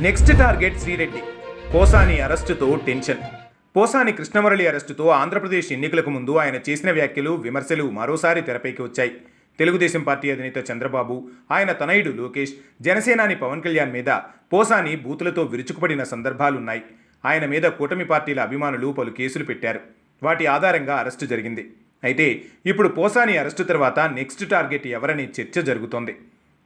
Next target Sri Reddy. Posani అరెస్టుతో tension. Posani Krishna Murali అరెస్టుతో ఆంధ్రప్రదేశ్ ఎన్నికలకు ముందు ఆయన చేసిన వ్యాఖ్యలు, విమర్శలు మరోసారి తెరపైకి వచ్చాయి. తెలుగుదేశం పార్టీ అధినేత చంద్రబాబు, ఆయన తనయుడు లోకేష్, జనసేనాని పవన్ కళ్యాణ్ మీద పోసాని బూతులతో విరుచుకుపడిన సందర్భాలున్నాయి. ఆయన మీద కూటమి పార్టీల అభిమానులు పలు కేసులు పెట్టారు. వాటి ఆధారంగా అరెస్టు జరిగింది. అయితే ఇప్పుడు పోసాని అరెస్టు తర్వాత నెక్స్ట్ టార్గెట్ ఎవరనే చర్చ జరుగుతోంది.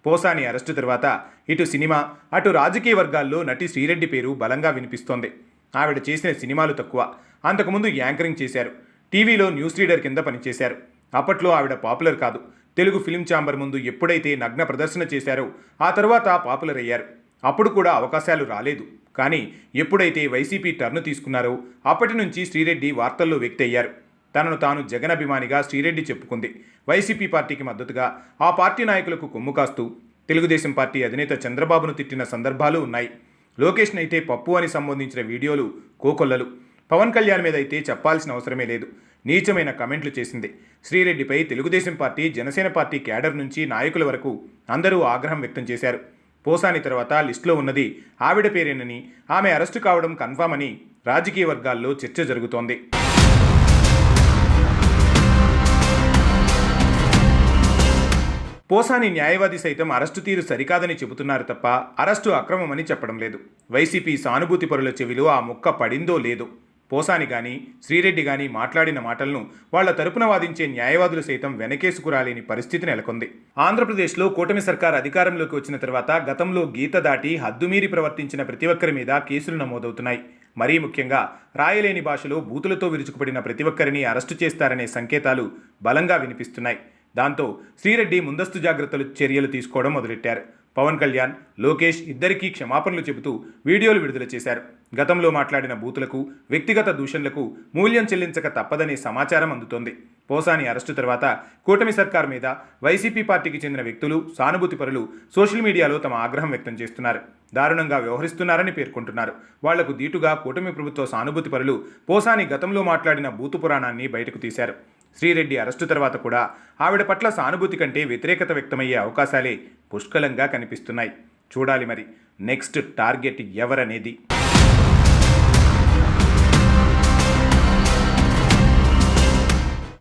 పోసాని అరెస్టు తర్వాత ఇటు సినిమా, అటు రాజకీయ వర్గాల్లో నటి శ్రీరెడ్డి పేరు బలంగా వినిపిస్తోంది. ఆవిడ చేసిన సినిమాలు తక్కువ. అంతకుముందు యాంకరింగ్ చేశారు. టీవీలో న్యూస్ రీడర్ కింద పనిచేశారు. అప్పట్లో ఆవిడ పాపులర్ కాదు. తెలుగు ఫిల్మ్ ఛాంబర్ ముందు ఎప్పుడైతే నగ్న ప్రదర్శన చేశారో ఆ తర్వాత పాపులర్ అయ్యారు. అప్పుడు కూడా అవకాశాలు రాలేదు. కానీ ఎప్పుడైతే వైసీపీ టర్ను తీసుకున్నారో అప్పటి నుంచి శ్రీరెడ్డి వార్తల్లో వ్యక్తి అయ్యారు. తనను తాను జగన్ అభిమానిగా శ్రీరెడ్డి చెప్పుకుంది. వైసీపీ పార్టీకి మద్దతుగా ఆ పార్టీ నాయకులకు కొమ్ము కాస్తూ తెలుగుదేశం పార్టీ అధినేత చంద్రబాబును తిట్టిన సందర్భాలు ఉన్నాయి. లోకేష్ను అయితే పప్పు అని సంబోధించిన వీడియోలు కోకొల్లలు. పవన్ కళ్యాణ్ మీద అయితే చెప్పాల్సిన అవసరమే లేదు. నీచమైన కమెంట్లు చేసింది. శ్రీరెడ్డిపై Telugu Desam party, Janasena party cadre నుంచి నాయకుల వరకు అందరూ ఆగ్రహం వ్యక్తం చేశారు. పోసాని తర్వాత లిస్టులో ఉన్నది ఆవిడ పేరేనని, ఆమె అరెస్టు కావడం కన్ఫామ్ అని రాజకీయ వర్గాల్లో చర్చ జరుగుతోంది. పోసాని న్యాయవాది సైతం అరెస్టు తీరు సరికాదని చెబుతున్నారు తప్ప అరెస్టు అక్రమమని చెప్పడం లేదు. వైసీపీ సానుభూతి పరుల చెవిలో ఆ ముక్క పడిందో లేదో. పోసాని గాని శ్రీరెడ్డి గాని మాట్లాడిన మాటలను వాళ్ల తరపున వాదించే న్యాయవాదులు సైతం వెనకేసుకురాలేని పరిస్థితి నెలకొంది. ఆంధ్రప్రదేశ్లో కూటమి సర్కార్ అధికారంలోకి వచ్చిన తర్వాత గతంలో గీత దాటి హద్దుమీరి ప్రవర్తించిన ప్రతి ఒక్కరి మీద కేసులు నమోదవుతున్నాయి. మరీ ముఖ్యంగా రాయలేని భాషలో బూతులతో విరుచుకుపడిన ప్రతి ఒక్కరిని అరెస్టు చేస్తారనే సంకేతాలు బలంగా వినిపిస్తున్నాయి. దాంతో శ్రీరెడ్డి ముందస్తు జాగ్రత్తలు చర్యలు తీసుకోవడం మొదలెట్టారు. పవన్ కళ్యాణ్, లోకేష్ ఇద్దరికీ క్షమాపణలు చెబుతూ వీడియోలు విడుదల చేశారు. గతంలో మాట్లాడిన బూతులకు, వ్యక్తిగత దూషణలకు మూల్యం చెల్లించక తప్పదనే సమాచారం అందుతోంది. పోసాని అరెస్టు తర్వాత కూటమి సర్కార్ మీద వైసీపీ పార్టీకి చెందిన వ్యక్తులు, సానుభూతి పరులు సోషల్ మీడియాలో తమ ఆగ్రహం వ్యక్తం చేస్తున్నారు. దారుణంగా వ్యవహరిస్తున్నారని పేర్కొంటున్నారు. వాళ్లకు దీటుగా కూటమి ప్రభుత్వ సానుభూతి పరులు పోసాని గతంలో మాట్లాడిన బూతు పురాణాన్ని బయటకు తీశారు. శ్రీరెడ్డి అరెస్టు తర్వాత కూడా ఆవిడ పట్ల సానుభూతి కంటే వ్యతిరేకత వ్యక్తమయ్యే అవకాశాలే పుష్కలంగా కనిపిస్తున్నాయి. చూడాలి మరి నెక్స్ట్ టార్గెట్ ఎవరనేది.